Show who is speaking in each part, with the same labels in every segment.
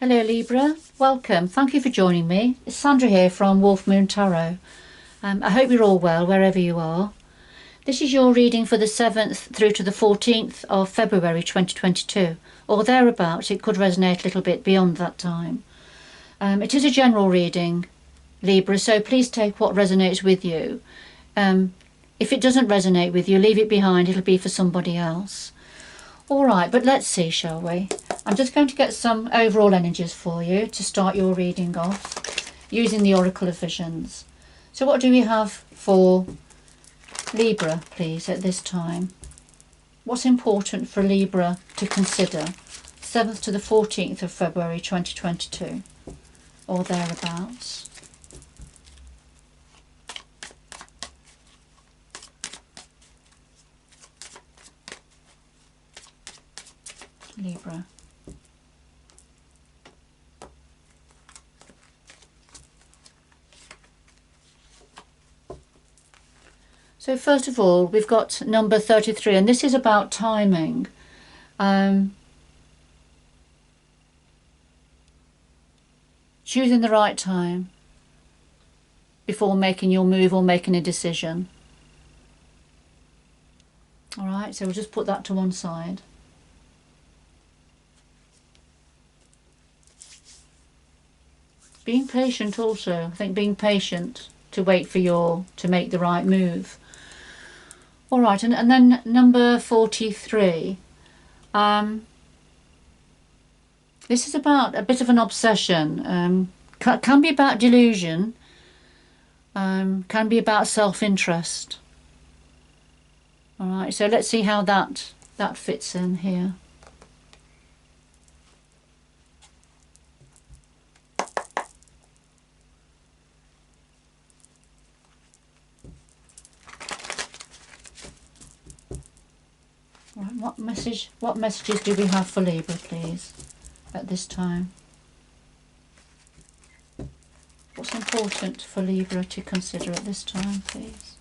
Speaker 1: Hello Libra, welcome. Thank you for joining me. It's Sandra here from Wolf Moon Tarot. I hope you're all well wherever you are. This is your reading for the 7th through to the 14th of February 2022, or thereabouts. It could resonate a little bit beyond that time. It is a general reading, Libra, so please take what resonates with you. If it doesn't resonate with you, leave it behind. It'll be for somebody else. Alright, but let's see, shall we? I'm just going to get some overall energies for you to start your reading off using the Oracle of Visions. So what do we have for Libra, please, at this time? What's important for Libra to consider? 7th to the 14th of February 2022, or thereabouts. Libra. So first of all, we've got number 33, and this is about timing. Choosing the right time before making your move or making a decision. Alright, so we'll just put that to one side. Being patient also. I think being patient to wait for to make the right move. All right, and then number 43. This is about a bit of an obsession. Can be about delusion. Can be about self-interest. All right, so let's see how that fits in here. Right, what messages do we have for Libra, please, at this time? What's important for Libra to consider at this time, please?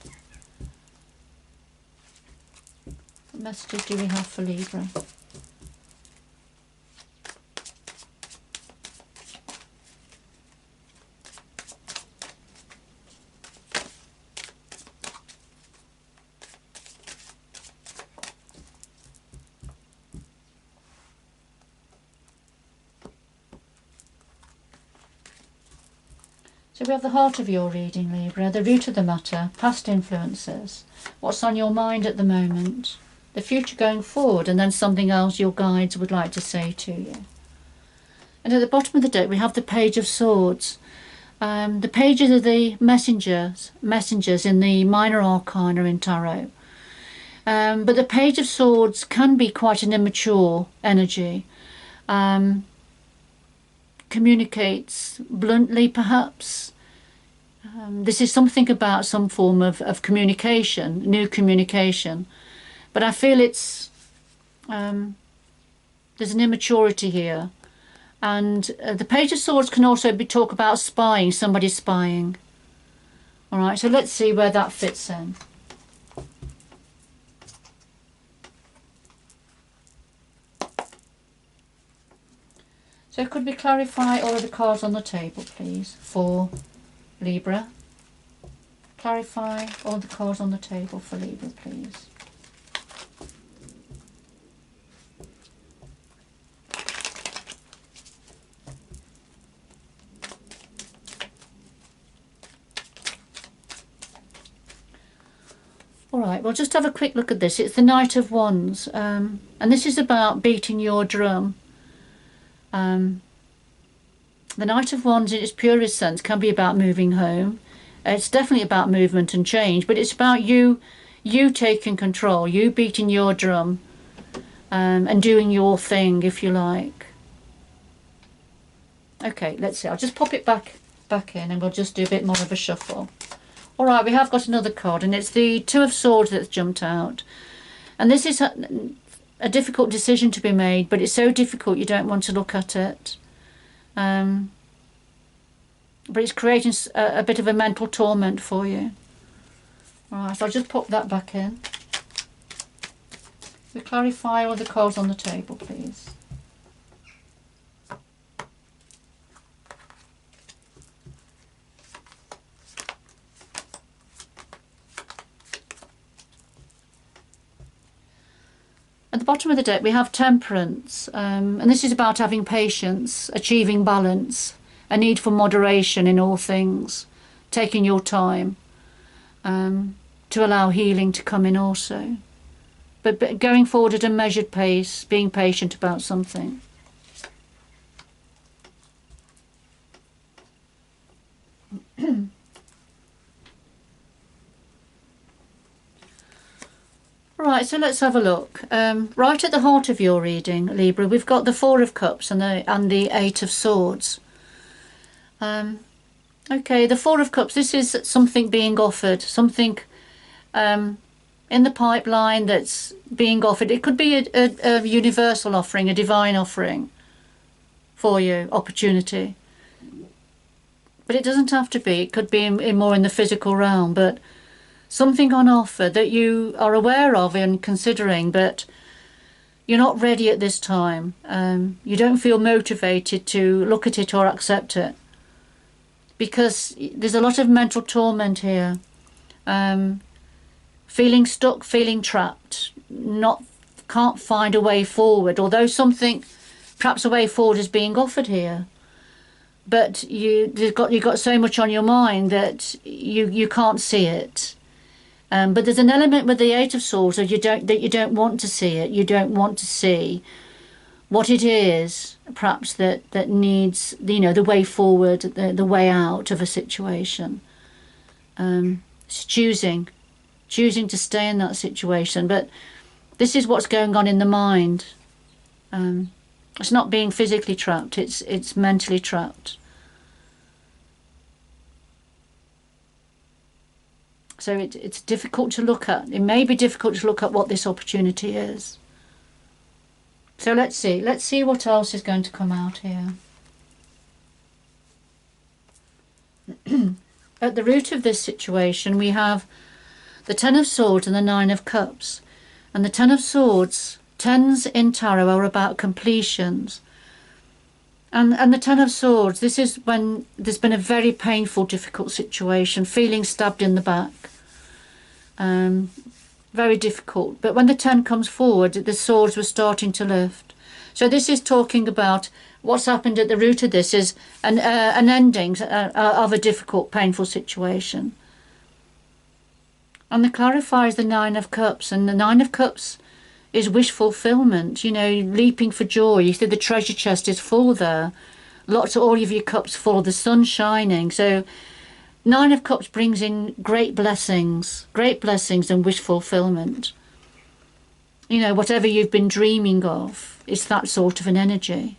Speaker 1: What messages do we have for Libra? So we have the heart of your reading, Libra, the root of the matter, past influences, what's on your mind at the moment, the future going forward, and then something else your guides would like to say to you. And at the bottom of the deck we have the Page of Swords. The pages are the messengers in the minor arcana in tarot. But the Page of Swords can be quite an immature energy. Communicates bluntly, perhaps. This is something about some form of communication, new communication. But I feel it's there's an immaturity here. And the Page of Swords can also talk about spying, somebody spying. Alright, so let's see where that fits in. So could we clarify all of the cards on the table, please, for Libra? Clarify all the cards on the table for Libra, please. Alright, we'll just have a quick look at this. It's the Knight of Wands, and this is about beating your drum. The Knight of Wands in its purest sense can be about moving home. It's definitely about movement and change, but it's about you taking control, you beating your drum, and doing your thing, if you like. Okay, let's see. I'll just pop it back in and we'll just do a bit more of a shuffle. Alright, we have got another card, and it's the Two of Swords that's jumped out. And this is a difficult decision to be made, but it's so difficult you don't want to look at it. But it's creating a bit of a mental torment for you. Alright, so I'll just pop that back in. We clarify all the cards on the table, please. At the bottom of the deck we have Temperance, and this is about having patience, achieving balance, a need for moderation in all things, taking your time, to allow healing to come in also. But going forward at a measured pace, being patient about something. Right, so let's have a look. Right at the heart of your reading, Libra, we've got the Four of Cups and the Eight of Swords. Okay, the Four of Cups, this is something being offered, something in the pipeline that's being offered. It could be a universal offering, a divine offering for you, opportunity. But it doesn't have to be. It could be in more in the physical realm, but something on offer that you are aware of and considering, but you're not ready at this time. You don't feel motivated to look at it or accept it, because there's a lot of mental torment here. Feeling stuck, feeling trapped, can't find a way forward, although something, perhaps a way forward, is being offered here. But you've got so much on your mind that you can't see it. But there's an element with the Eight of Swords that you don't want to see it. You don't want to see what it is, perhaps that needs, the way forward, the way out of a situation. It's choosing to stay in that situation. But this is what's going on in the mind. It's not being physically trapped, it's mentally trapped. So it's difficult to look at. It may be difficult to look at what this opportunity is. So let's see what else is going to come out here. At the root of this situation we have the Ten of Swords and the Nine of Cups. And the Ten of Swords, tens in tarot are about completions. And the Ten of Swords, this is when there's been a very painful, difficult situation, feeling stabbed in the back. Very difficult. But when the Ten comes forward, the swords were starting to lift. So this is talking about what's happened at the root of this is an ending of a difficult, painful situation. And the clarifier is the Nine of Cups. And the Nine of Cups is wish fulfillment, leaping for joy. You see the treasure chest is full there. All of your cups full, the sun shining. So Nine of Cups brings in great blessings and wish fulfillment. Whatever you've been dreaming of, it's that sort of an energy.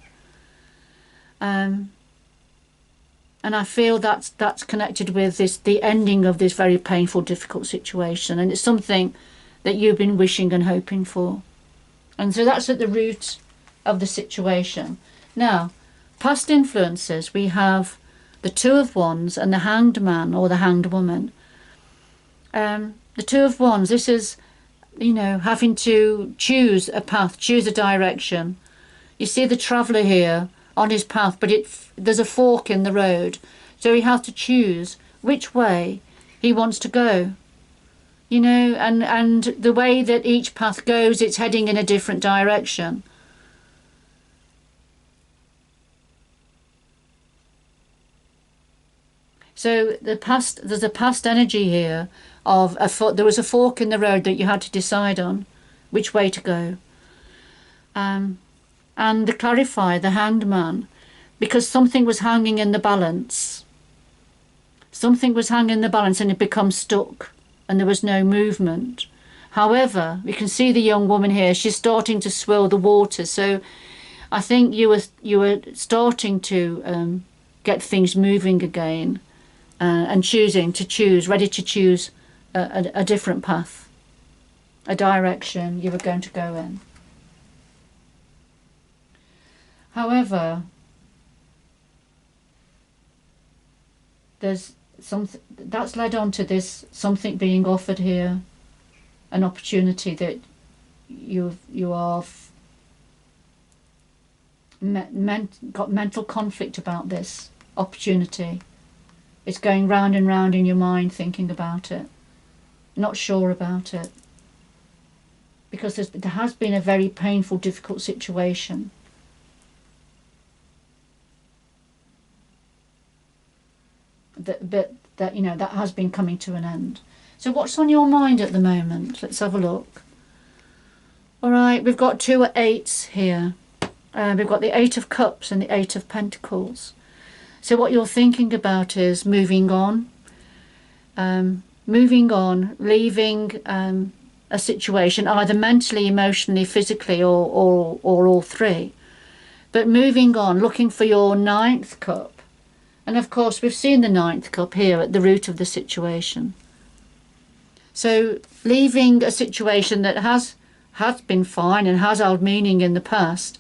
Speaker 1: And I feel that's connected with the ending of this very painful, difficult situation. And it's something that you've been wishing and hoping for. And so that's at the root of the situation. Now, past influences, we have the Two of Wands and the Hanged Man or the Hanged Woman. The Two of Wands, this is, having to choose a path, choose a direction. You see the traveller here on his path, but there's a fork in the road. So he has to choose which way he wants to go. And the way that each path goes, it's heading in a different direction. So there's a past energy here of there was a fork in the road that you had to decide on which way to go. And the clarifier, the Hanged Man, because something was hanging in the balance. Something was hanging in the balance and it becomes stuck. And there was no movement. However, we can see the young woman here, she's starting to swirl the water. So I think you were starting to get things moving again, and ready to choose a different path, a direction you were going to go in. However, there's something that's led on to this, something being offered here, an opportunity that you are got mental conflict about this opportunity. It's going round and round in your mind, thinking about it, not sure about it. because there has been a very painful, difficult situation. That you know, that has been coming to an end. So what's on your mind at the moment? Let's have a look. All right, we've got 2 8s here. We've got the 8 of Cups and the 8 of Pentacles. So what you're thinking about is moving on, leaving a situation, either mentally, emotionally, physically, or all three. But moving on, looking for your 9th cup. And of course, we've seen the 9th cup here at the root of the situation. So leaving a situation that has been fine and has held meaning in the past.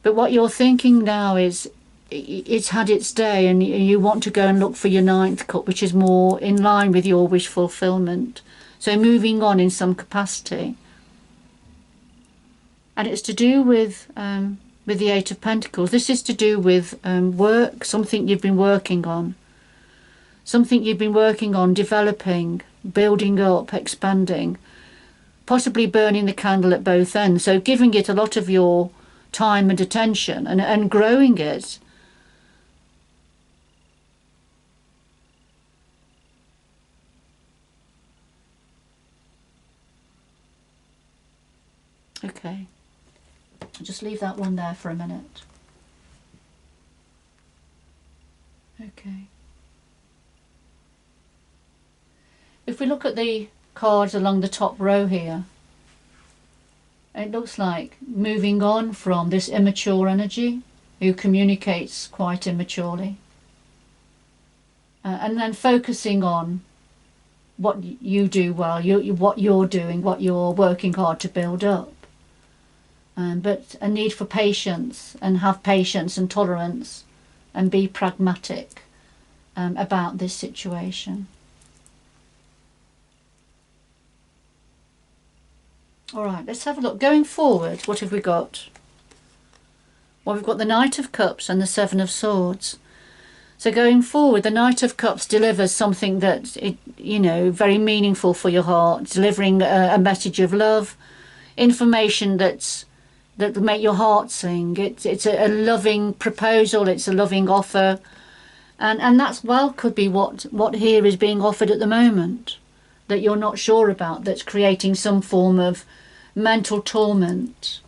Speaker 1: But what you're thinking now is it's had its day, and you want to go and look for your 9th cup, which is more in line with your wish fulfillment. So moving on in some capacity. And it's to do with the 8 of Pentacles. This is to do with work, something you've been working on. Something you've been working on, developing, building up, expanding. Possibly burning the candle at both ends. So giving it a lot of your time and attention, and growing it. Okay. I'll just leave that one there for a minute. Okay. If we look at the cards along the top row here, it looks like moving on from this immature energy who communicates quite immaturely, and then focusing on what you do well, what you're doing, what you're working hard to build up. But a need for patience, and have patience and tolerance, and be pragmatic about this situation. All right, let's have a look. Going forward, what have we got? Well, we've got the Knight of Cups and the 7 of Swords. So going forward, the Knight of Cups delivers something that, you know, very meaningful for your heart, delivering a message of love, information that will make your heart sing. It's a loving proposal, it's a loving offer, and that's, well, could be what here is being offered at the moment, that you're not sure about, that's creating some form of mental torment.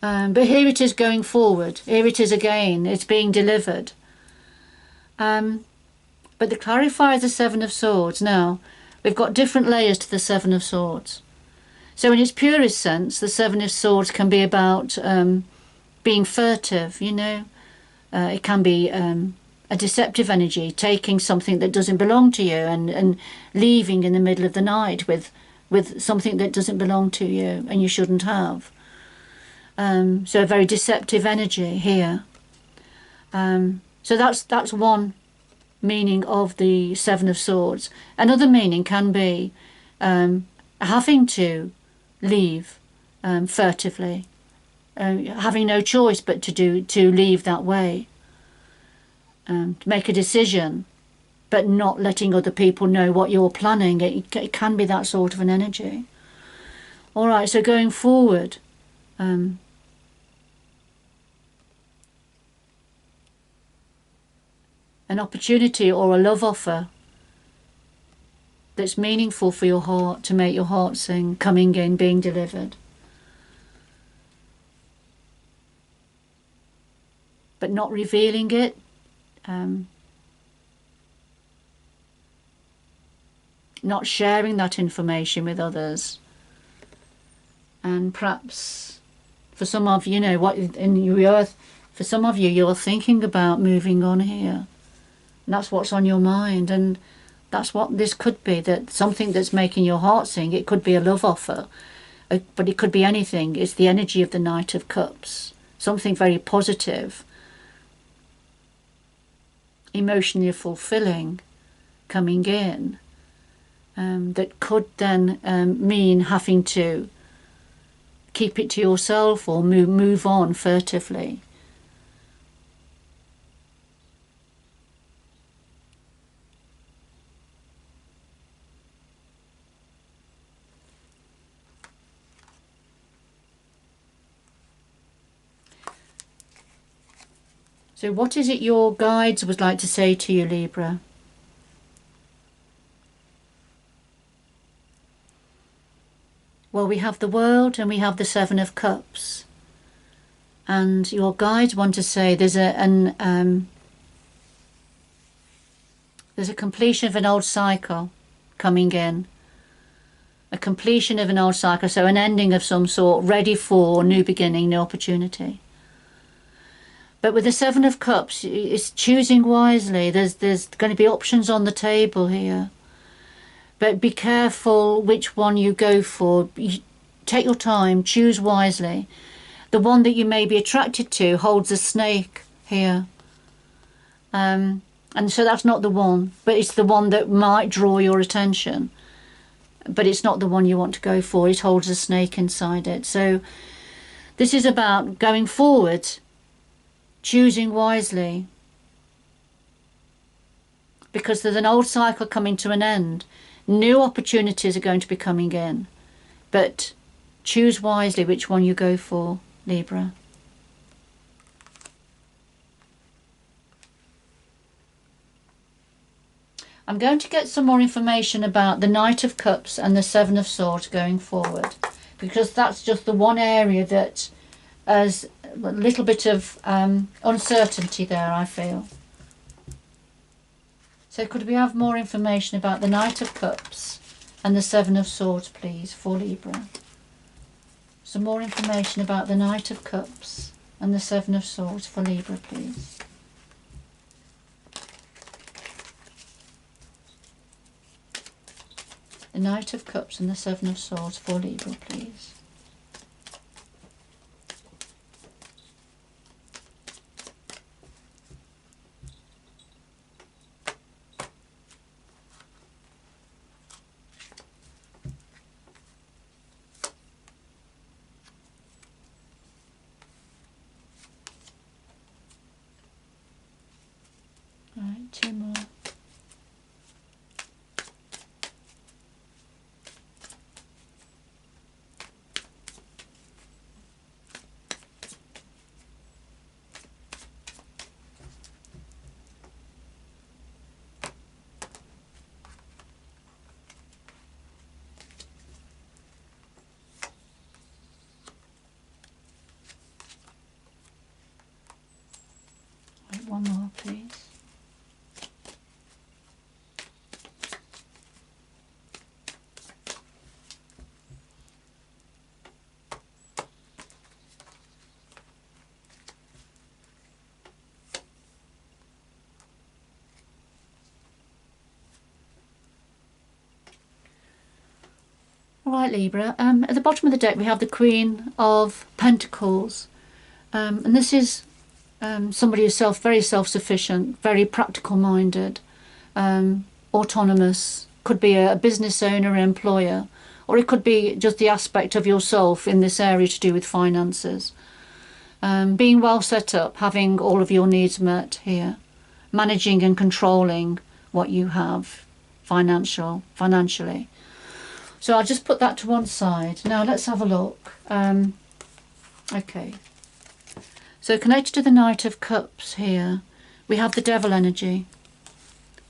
Speaker 1: But here it is going forward. Here it is again. It's being delivered. But the clarifier is the 7 of Swords. Now, we've got different layers to the 7 of Swords. So in its purest sense, the 7 of Swords can be about being furtive, you know. It can be a deceptive energy, taking something that doesn't belong to you and leaving in the middle of the night with something that doesn't belong to you and you shouldn't have. So a very deceptive energy here. So that's one meaning of the 7 of Swords. Another meaning can be having to leave furtively, having no choice but to leave that way, to make a decision, but not letting other people know what you're planning. It can be that sort of an energy. All right, so going forward, an opportunity or a love offer that's meaningful for your heart, to make your heart sing, coming in, being delivered. But not revealing it. Not sharing that information with others. And perhaps for some of you, know what in your earth, for some of you, you're thinking about moving on here. And that's what's on your mind, and that's what this could be, that something that's making your heart sing. It could be a love offer, but it could be anything. It's the energy of the Knight of Cups, something very positive, emotionally fulfilling, coming in, that could then mean having to keep it to yourself or move on furtively. So what is it your guides would like to say to you, Libra? Well, we have the World and we have the Seven of Cups. And your guides want to say there's a completion of an old cycle coming in. A completion of an old cycle, so an ending of some sort, ready for new beginning, new opportunity. But with the Seven of Cups, it's choosing wisely. There's going to be options on the table here. But be careful which one you go for. Take your time, choose wisely. The one that you may be attracted to holds a snake here. And so that's not the one, but it's the one that might draw your attention. But it's not the one you want to go for. It holds a snake inside it. So this is about going forward, choosing wisely. Because there's an old cycle coming to an end. New opportunities are going to be coming in. But choose wisely which one you go for, Libra. I'm going to get some more information about the Knight of Cups and the Seven of Swords going forward, because that's just the one area that has a little bit of uncertainty there, I feel. So could we have more information about the Knight of Cups and the Seven of Swords, please, for Libra? Some more information about the Knight of Cups and the Seven of Swords for Libra, please. The Knight of Cups and the Seven of Swords for Libra, please. Right, two more. Right, one more, please. Alright, Libra, at the bottom of the deck we have the Queen of Pentacles, and this is somebody who's very self-sufficient, very practical minded, autonomous, could be a business owner, employer, or it could be just the aspect of yourself in this area to do with finances. Being well set up, having all of your needs met here, managing and controlling what you have financially. So I'll just put that to one side. Now let's have a look. Okay. So connected to the Knight of Cups here, we have the Devil energy.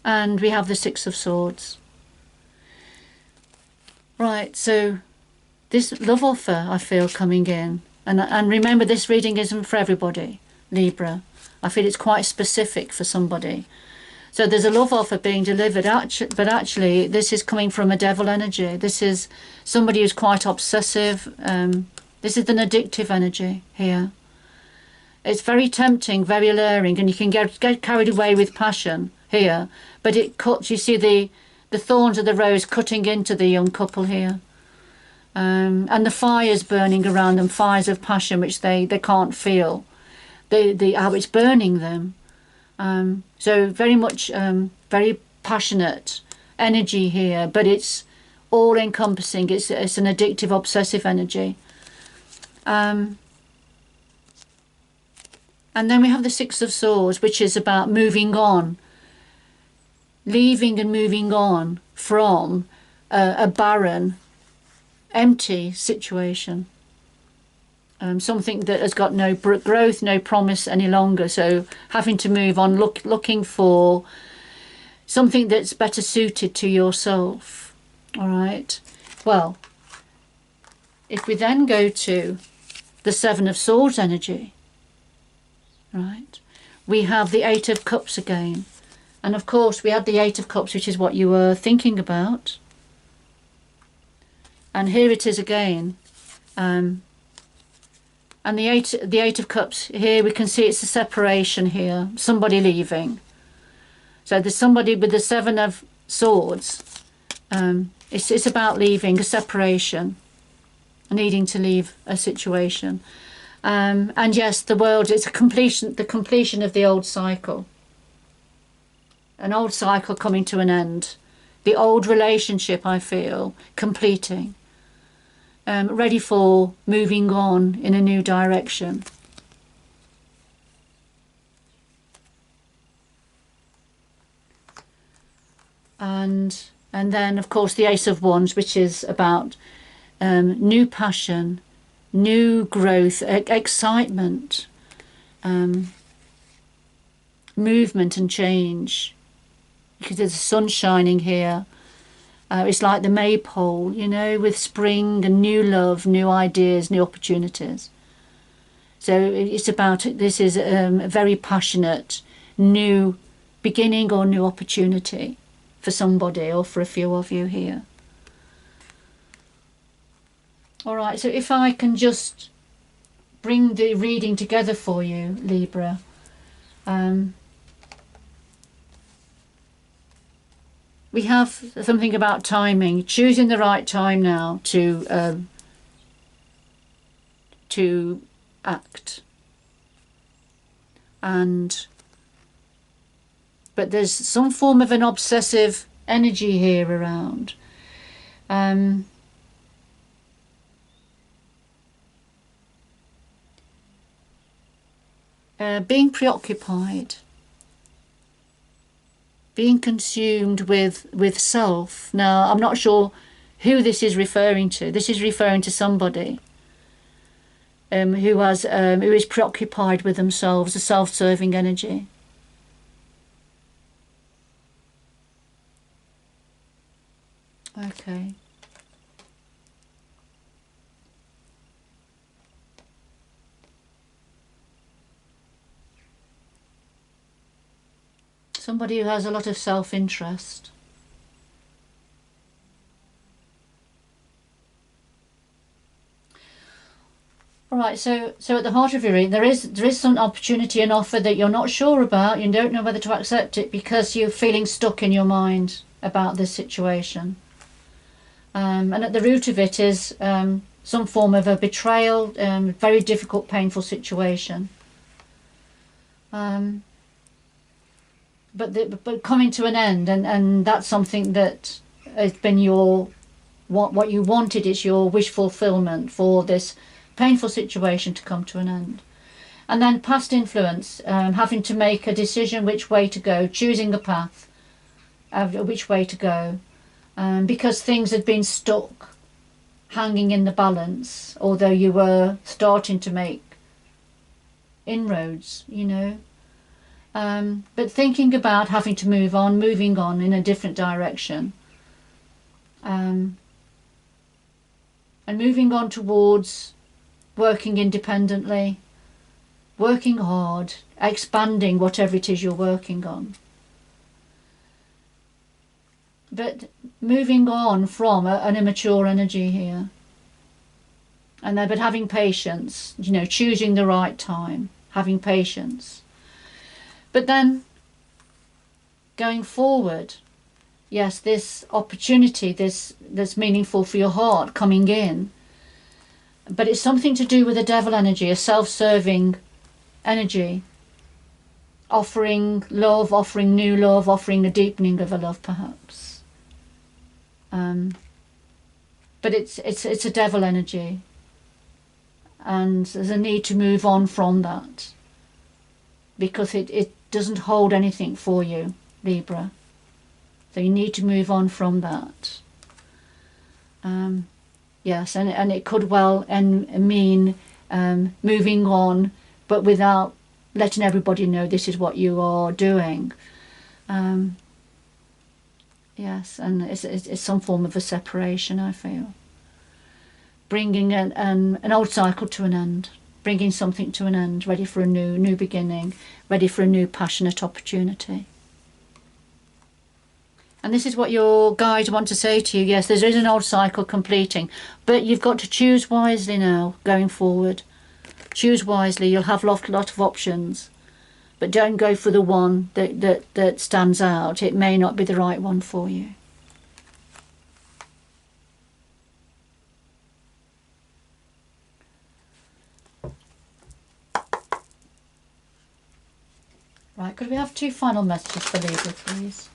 Speaker 1: And we have the Six of Swords. Right, so this love offer I feel coming in. And remember, this reading isn't for everybody, Libra. I feel it's quite specific for somebody. So there's a love offer being delivered, but actually this is coming from a devil energy. This is somebody who's quite obsessive. This is an addictive energy here. It's very tempting, very alluring, and you can get carried away with passion here. But it cuts, you see the thorns of the rose cutting into the young couple here. And the fires burning around them, fires of passion which they can't feel. How it's burning them. So very much, very passionate energy here, but it's all encompassing. It's an addictive, obsessive energy. And then we have the Six of Swords, which is about moving on, leaving and moving on from a barren, empty situation. something that has got no growth, no promise any longer. So having to move on, looking for something that's better suited to yourself. All right. Well, if we then go to the Seven of Swords energy, right, we have the Eight of Cups again. And of course we had the Eight of Cups, which is what you were thinking about. And here it is again. And the eight of Cups, here we can see it's a separation here, somebody leaving. So there's somebody with the Seven of Swords. It's about leaving, a separation, needing to leave a situation. And yes, the world, it's the completion of the old cycle. An old cycle coming to an end. The old relationship, I feel, completing. Ready for moving on in a new direction. And then, of course, the Ace of Wands, which is about new passion, new growth, excitement, movement and change. Because there's the sun shining here. It's like the maypole, you know, with spring and new love, new ideas, new opportunities. So it's about, this is a very passionate new beginning or new opportunity for somebody or for a few of you here. All right, so if I can just bring the reading together for you, Libra. We have something about timing, choosing the right time now to act. But there's some form of an obsessive energy here around. Being preoccupied. Being consumed with self. Now, I'm not sure who this is referring to. This is referring to somebody who is preoccupied with themselves, a self-serving energy. Okay. Somebody who has a lot of self-interest. All right, so at the heart of your reading, there is some opportunity and offer that you're not sure about. You don't know whether to accept it because you're feeling stuck in your mind about this situation. And at the root of it is some form of a betrayal, very difficult, painful situation. But coming to an end, and that's something that has been what you wanted. It's your wish fulfillment for this painful situation to come to an end. And then past influence, having to make a decision which way to go, choosing a path, which way to go, because things had been stuck, hanging in the balance, although you were starting to make inroads, you know. But thinking about having to moving on in a different direction, and moving on towards working independently, working hard, expanding whatever it is you're working on. But moving on from an immature energy here, but having patience, you know, choosing the right time, having patience. But then, going forward, yes, this opportunity, that's meaningful for your heart coming in, but it's something to do with the devil energy, a self-serving energy, offering love, offering new love, offering a deepening of a love, perhaps. But it's a devil energy, and there's a need to move on from that, because it doesn't hold anything for you, Libra. So you need to move on from that. Yes, and it could well mean moving on, but without letting everybody know this is what you are doing. Yes, and it's some form of a separation, I feel. Bringing an old cycle to an end, bringing something to an end, ready for a new beginning, ready for a new passionate opportunity. And this is what your guides want to say to you. Yes, there is an old cycle completing, but you've got to choose wisely now, going forward. Choose wisely. You'll have a lot of options, but don't go for the one that stands out. It may not be the right one for you. Right, could we have 2 final messages for Libra, please?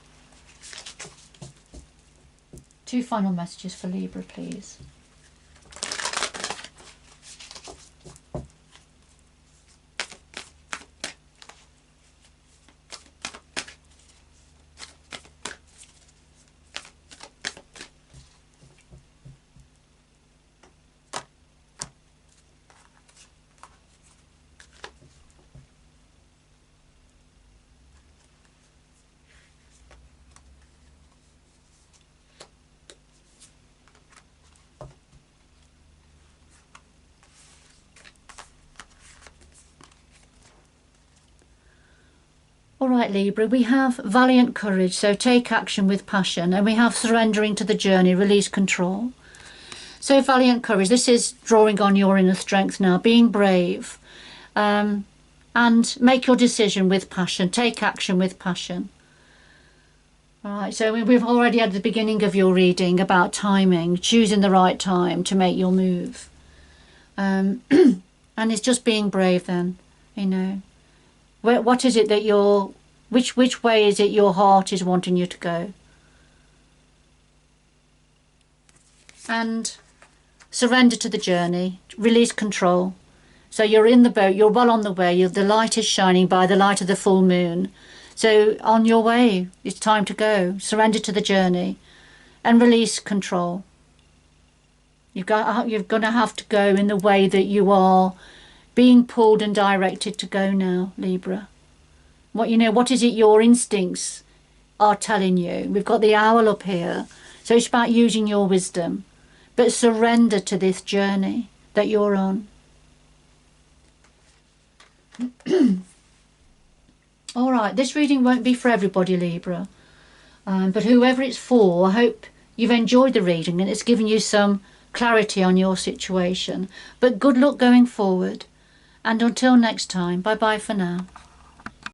Speaker 1: 2 final messages for Libra, please. All right, Libra, we have valiant courage, so take action with passion, and we have surrendering to the journey, release control. So valiant courage, this is drawing on your inner strength now, being brave, and make your decision with passion, take action with passion. All right, so we've already had the beginning of your reading about timing, choosing the right time to make your move. And it's just being brave then, you know. What is it that which way is it your heart is wanting you to go? And surrender to the journey, release control. So you're in the boat, you're well on the way, the light is shining by the light of the full moon. So on your way, it's time to go. Surrender to the journey and release control. You're going to have to go in the way that you are being pulled and directed to go now, Libra. What is it your instincts are telling you? We've got the owl up here, so it's about using your wisdom, but surrender to this journey that you're on. All right, this reading won't be for everybody, Libra, but whoever it's for, I hope you've enjoyed the reading and it's given you some clarity on your situation. But good luck going forward. And until next time, bye-bye for now.